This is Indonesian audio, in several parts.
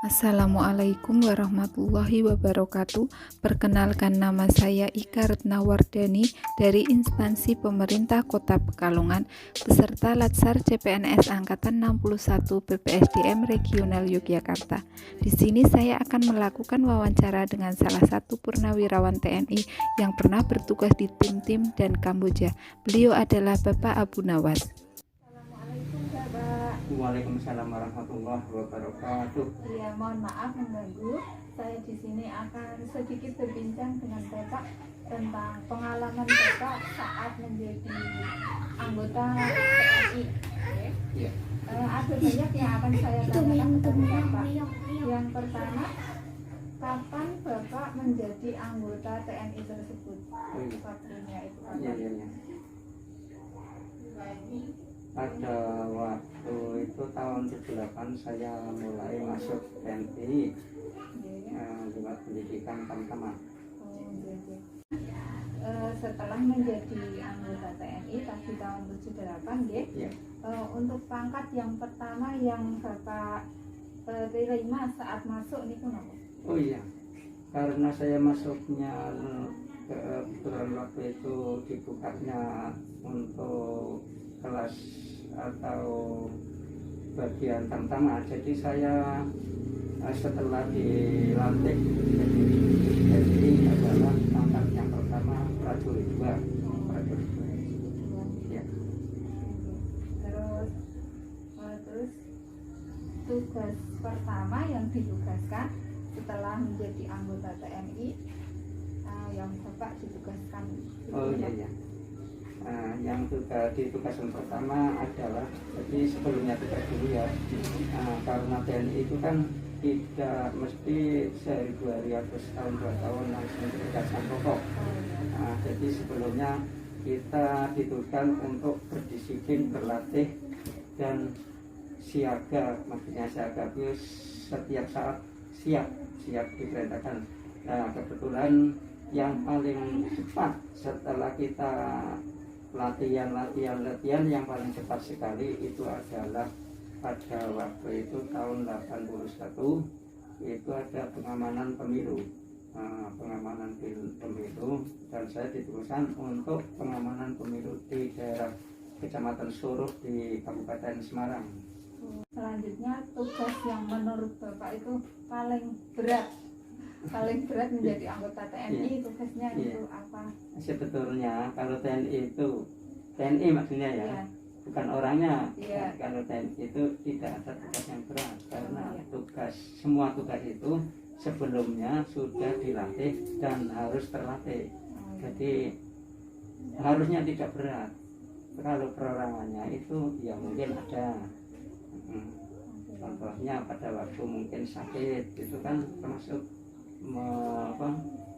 Assalamualaikum warahmatullahi wabarakatuh. Perkenalkan, nama saya Ika Retnawardani dari instansi pemerintah Kota Pekalongan beserta Latsar CPNS Angkatan 61 BPSDM Regional Yogyakarta. Di sini saya akan melakukan wawancara dengan salah satu purnawirawan TNI yang pernah bertugas di tim-tim dan Kamboja. Beliau adalah Bapak Abu Nawas. Assalamualaikum Bapak. Waalaikumsalam warahmatullahi wabarakatuh. Iya, mohon maaf mengganggu. Saya di sini akan sedikit berbincang dengan Bapak tentang pengalaman Bapak saat menjadi anggota TNI. Iya. Ada banyak yang akan saya tanyakan kepada Bapak. Yang pertama, kapan Bapak menjadi anggota TNI tersebut? Waktunya itu kapan? Iya. Pada waktu itu tahun 78 saya mulai masuk TNI lewat pendidikan Tamtama. Setelah menjadi anggota TNI tadi tahun 78 Iya. untuk pangkat yang pertama yang Bapak terima saat masuk niku napa? Oh iya, karena saya masuknya kebetulan waktu itu dibukanya untuk kelas atau bagian Tamtama, jadi saya setelah dilantik jadi adalah pangkat yang pertama prajurit 2. Ya. Terus tugas pertama yang ditugaskan setelah menjadi anggota TNI yang Bapak ditugaskan. Oh iya. Yang ditugaskan pertama adalah, jadi sebelumnya tugas dulu ya, karena TNI itu kan tidak mesti sehari 2 hari atau setahun 2 tahun langsung ditugaskan pokok. Jadi sebelumnya kita ditugaskan untuk berdisiplin, berlatih dan siaga. Maksudnya siaga itu setiap saat siap diperintahkan. Nah, kebetulan yang paling cepat setelah kita latihan yang paling cepat sekali itu adalah pada waktu itu tahun 81 itu ada pengamanan pemilu. Pengamanan pemilu, dan saya ditugaskan untuk pengamanan pemilu di daerah Kecamatan Suruh di Kabupaten Semarang. Selanjutnya tugas yang menurut Bapak itu paling berat menjadi anggota TNI, tugasnya itu apa? Sebetulnya kalau TNI maksudnya ya, bukan orangnya. Kalau TNI itu tidak ada tugas yang berat, karena semua tugas itu sebelumnya sudah dilatih dan harus terlatih. Jadi harusnya tidak berat. Kalau perorangannya itu ya mungkin ada. Contohnya pada waktu mungkin sakit itu kan termasuk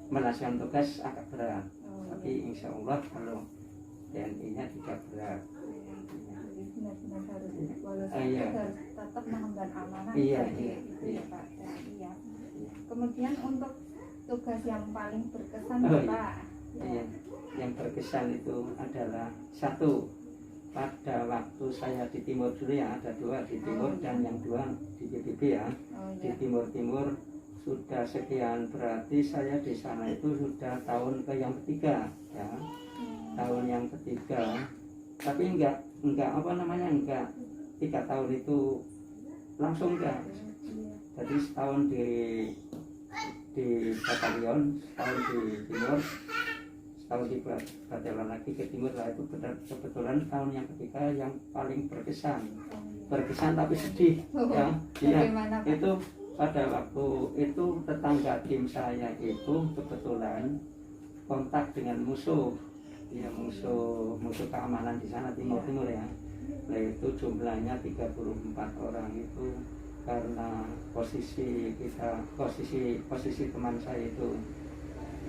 melaksanakan tugas agak berat, tapi insya Allah kalau TNI-nya tidak berat. Benar-benar harus tetap mengemban amanah. Iya. Pak TNI ya. Kemudian untuk tugas yang paling berkesan Bapak. Iya. Yang berkesan itu adalah satu, pada waktu saya di timur dulu ya, ada 2 di timur dan yang 2 di PBB ya. Di timur sudah sekian, berarti saya di sana itu sudah tahun yang ketiga ya. Tahun yang ketiga, tapi enggak 3 tahun itu langsung enggak. Jadi setahun di batalion, setahun di timur, setahun di batalion lagi ke timur lah. Itu kebetulan tahun yang ketiga yang paling berkesan tapi sedih ya. Itu pada waktu itu tetangga tim saya itu kebetulan kontak dengan musuh keamanan di sana timur ya. Nah itu jumlahnya 34 orang itu, karena posisi teman saya itu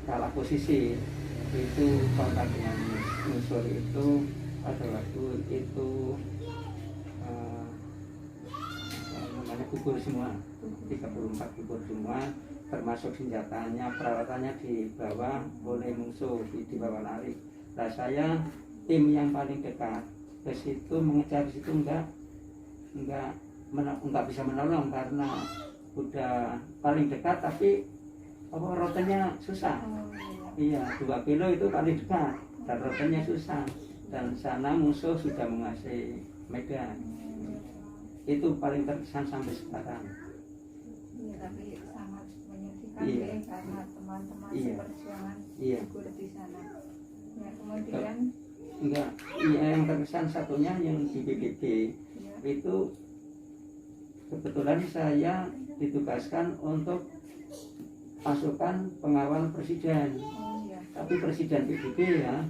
kalah posisi, itu kontak dengan musuh itu pada waktu itu gugur semua, 34 gugur semua, termasuk senjatanya, peralatannya dibawa oleh musuh, dibawa lari. Nah saya tim yang paling dekat ke situ mengejar situ enggak bisa menolong, karena udah paling dekat, tapi apa rutenya susah. Iya, 2 kilo itu paling dekat dan rutenya susah, dan sana musuh sudah menguasai Medan. Itu paling terkesan sampai sekarang. Iya, tapi sangat menyedihkan Iya. ya, karena teman-teman Iya. seperjuangan Iya. gugur di sana. Ya, kemudian Enggak, iya, yang terkesan satunya yang di BPD ya, itu kebetulan saya ditugaskan untuk pasukan pengawal presiden. oh ya, Tapi presiden PBB ya,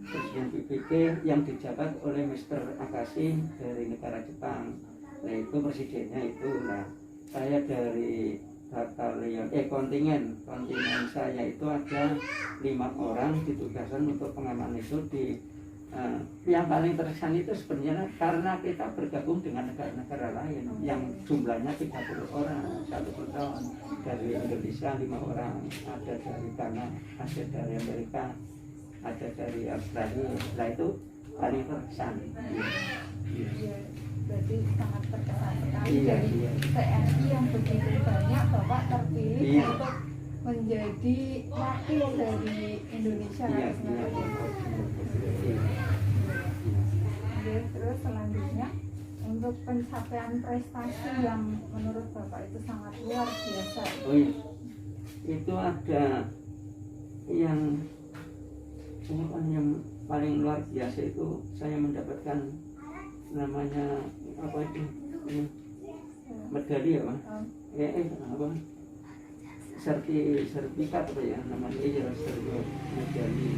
presiden PBB yang dijabat oleh Mr. Akashi dari negara Jepang. Nah itu presidennya itu. Nah saya dari batalion kontingen saya itu ada 5 orang ditugaskan untuk pengaman itu di yang paling terkesan itu sebenarnya karena kita bergabung dengan negara-negara lain yang jumlahnya 30 orang satu platoon. Dari Indonesia 5 orang, ada dari Ghana, ada dari Amerika, ada dari Australia. Nah itu paling terkesan. ya, berarti sangat terkesan sekali Iya, dari iya. TNI yang begitu banyak Bapak terpilih Iya. untuk menjadi wakil dari Indonesia. Iya, sebenarnya. iya. Oke, terus selanjutnya untuk pencapaian prestasi yang menurut Bapak itu sangat luar biasa. Oh iya, itu ada yang yang paling luar biasa itu saya mendapatkan namanya apa itu medali ya Pak? Apa sertifikat apa ya namanya, iya sertifikat medali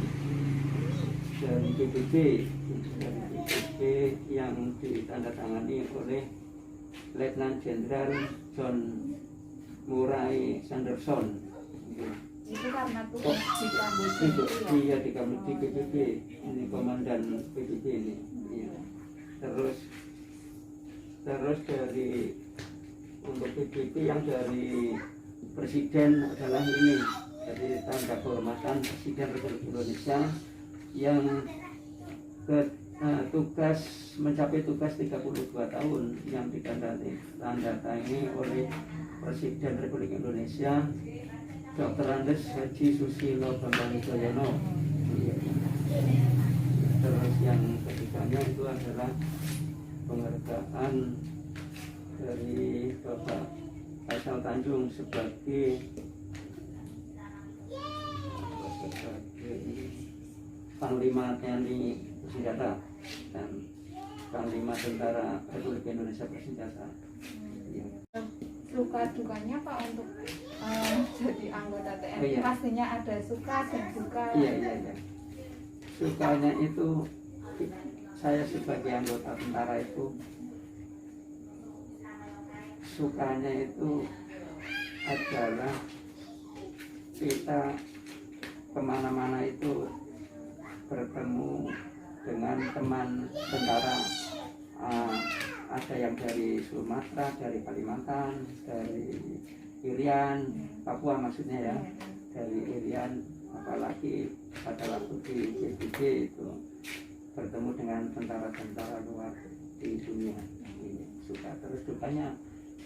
dari PBB yang ditandatangani oleh Letnan Jenderal John Murray Sanderson. Itu karena tugas di Kamboja Itu itu ya. iya di PBB, ini komandan PBB ini. Iya. Terus dari untuk PBB yang dari presiden adalah ini, dari tanda kehormatan Presiden Republik Indonesia yang tugas mencapai tugas 32 tahun yang ditandatangani oleh Presiden Republik Indonesia Dr. Andes Haji Susilo Bambang Yudhoyono. Terus yang ketiganya itu adalah penghargaan dari Bapak Faisal Tanjung sebagai Panglima TNI bersenjata dan Panglima Tentara Republik Indonesia bersenjata. Ya. Suka dukanya Pak untuk jadi anggota TNI, Oh, iya. pastinya ada suka dan duka. Iya. Sukanya itu saya sebagai anggota tentara itu sukanya itu adalah kita kemana-mana itu bertemu dengan teman tentara, ada yang dari Sumatera, dari Kalimantan, dari Irian, Papua maksudnya ya, dari Irian, apalagi pada waktu di PBB itu bertemu dengan tentara-tentara luar di dunia. Ini suka. Terus dukanya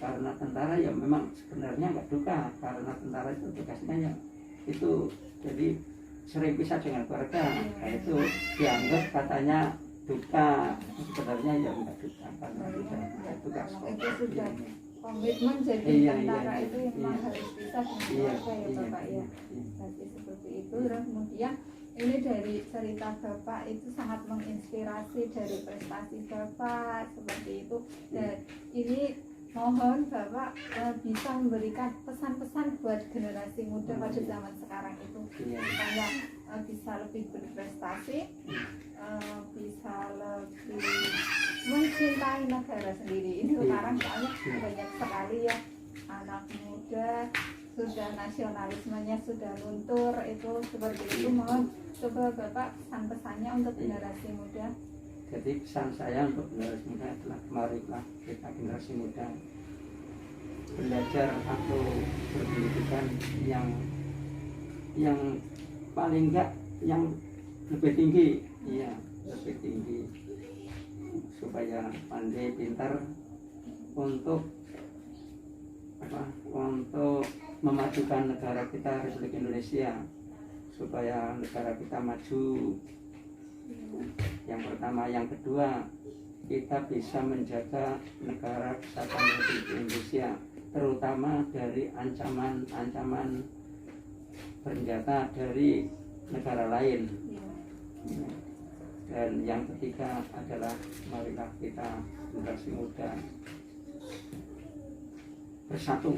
karena tentara ya memang sebenarnya nggak duka, karena tentara itu tugasnya ya itu jadi sering pisah dengan keluarga. Nah, itu dianggap katanya duka, sebenarnya ya enggak duka karena sudah tugas. Itu sudah komitmen jadi tentara itu memang harus bisa dengan keluarga ya Bapak ya. Jadi seperti itu. Dan kemudian ini dari cerita Bapak itu sangat menginspirasi dari prestasi Bapak seperti itu. Dan ini mohon Bapak bisa memberikan pesan-pesan buat generasi muda pada zaman sekarang itu supaya bisa lebih berprestasi, bisa lebih mencintai negara sendiri. Ini sekarang soalnya banyak sekali ya anak muda sudah nasionalismenya sudah luntur itu seperti itu. Mohon coba Bapak pesan-pesannya untuk generasi muda. Jadi pesan saya untuk generasi muda adalah marilah kita generasi muda belajar atau berpendidikan yang paling enggak yang lebih tinggi, iya lebih tinggi, supaya pandai pintar untuk untuk memajukan negara kita Republik Indonesia supaya negara kita maju. Yang pertama, yang kedua, kita bisa menjaga negara kesatuan Republik Indonesia terutama dari ancaman-ancaman bersenjata dari negara lain. Dan yang ketiga adalah marilah kita generasi muda bersatu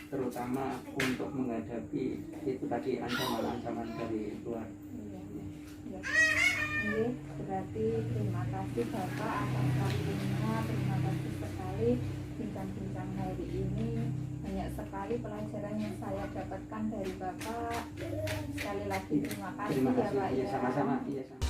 terutama untuk menghadapi itu tadi ancaman-ancaman dari luar. Oke, berarti terima kasih Bapak atas waktunya, terima kasih sekali bincang-bincang hari ini. Banyak sekali pelajaran yang saya dapatkan dari Bapak. Sekali lagi terima kasih, Terima ya kasih. Pak. Iya, sama-sama. Iya, sama.